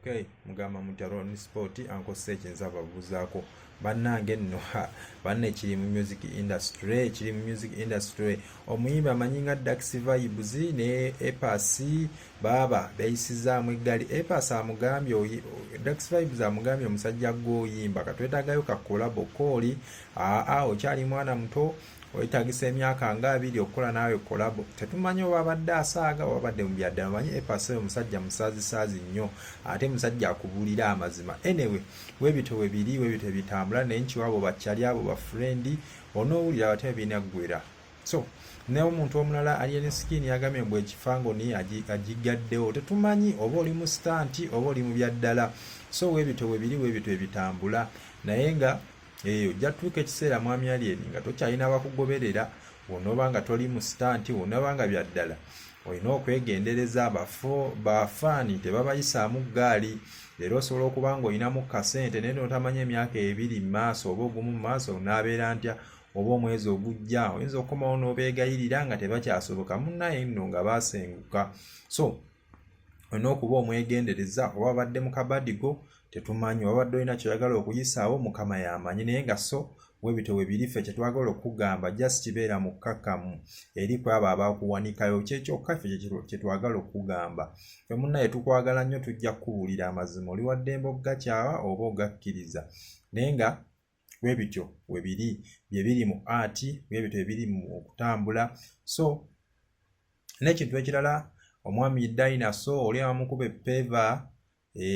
Okay, mugamba mutaroni sport anko Sekinza babuzaako bannange nno banne kiri mu music industry omuyimbi amanyi nga Dax Vibes ne Epas baba beyisizaamu eggali. Epas amugambye Dax Vibes amugambye omusajja gw'oyimba katwetagayo ka kolabo kooli okyali mwana muto oyitagisa emyaka nga 2 okukola naawe kolabo. Tetumanyi oba abadde asaaga oba abadde mu byaddala. Manyi Epas omusajja musaazi nnyo ate musajja akubuulira amazima. Anyway, webito webiri bitambula nenkiwabo bakyali abo ba friend onoowulira bateme binaggwera. So ne omuntu omulala ali ne skin yagambye mbwe ekifango ni agigaddewo. Tetumanyi oba oli mu stanti oba oli mu byaddala. So webito webiri bitambula naye nga ojja tuuka ekiseera mwami Alien nga tokyalina abakugoberera onoba nga toli mu stanti onoba nga byaddala. Olina okwegendereza bafaani tebabayisaamu ggaali. Leero osobola okuba nga olinamu kasente naye notamanya emyaka 2 mu maaso oba ogumu mu maaso onaabeera ntya oba omwezi ogujja oyinza okukomawo n'obeegayirira nga tebakyasoboka munnaye nno nga baasenguka. So olina okuba omwegendereza oba abadde mu kabadigo tetumanyi wabadde olina kyoyagala okuyisaawo mukama yamanyi naye nga so webito webiri ffe kyetwagala okugamba just kibeera mu kkakamu eri kwabo abakuwanikayo kyekyokka ffe kyetwagala okugamba. Ffe munnaye tukwagala nnyo tujja kukubuulira amazima oli waddembe ogakyawa oba ogakkiriza naye nga webityo webiri bye biri mu art webityo biri mu okutambula. So n'ekintu ekirala omwami Dinosaur oli amukuba epeva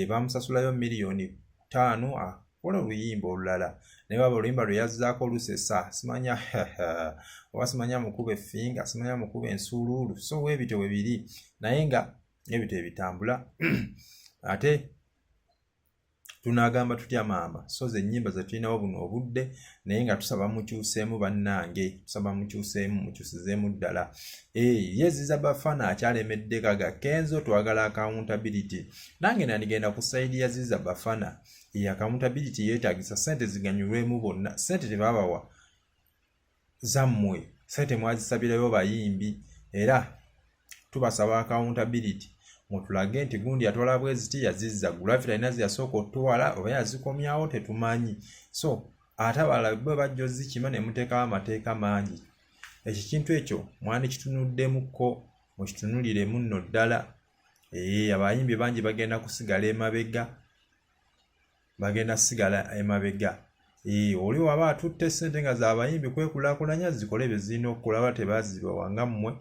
bamusasulayo miliyoni 5 akola oluyimba olulala naye waba oluyimba lwe yazzaako lusesa simanya oba simanya mukuba effinga simanya mukuba ensuuluulu. So webityo webiri naye nga ebityo ebitambula ate tunagamba tutya maama so ze nnyimba ze tulinawo buno obudde naye nga tusaba mukyuseemu bannange tusaba mukyuseemu mukyusizeemu ddala. Yeziza Bafana akyalemedde kaga Kenzo twagala accountability nange nandigenda ku side ya Ziza Bafana accountability yeetagisa sente ziganyulwemu bonna. Sente tebabawa zammwe sente mwazisabirayo bayimbi era tubasaba accountability mutulage nti gundi yatwala bweziti yazizza gravity alina ziyasooka otwala oba yazikomyawo tetumanyi. So atabala bwe bajja ozikima ne muteekawo amateeka mangi. Ekyo kintu ekyo mwani kitunuddemuko mukitunuliremu nno ddala. Abayimbi bangi bagenda kusigala emabega. Oli waba atutte ssente nga z'abayimbi kwekulaakulanya zikole bye zirina okukola tebazibawa nga mmwe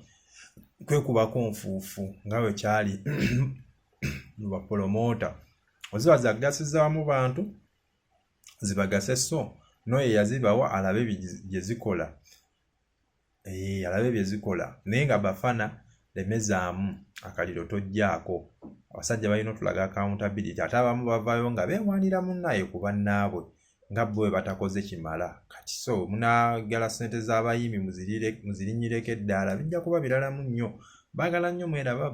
kwekubako nfuufu nga bwe kyali mu bapolomota oziba zagasizzaamu bantu zibagase so noye yazibawa alabe bye zikola. Alabe bye zikola naye nga Bafana lemezaamu akaliro tojjaako. Abasajja balina otulaga accountability ate abamu bavaayo nga beewaanira munnaye ku bannaabwe nga bwe batakoze kimala kati. So munaagala ssente z'abayimbi muzirinyireko eddaala bijja kuba biralamu nnyo. Baagala nnyo mweraba.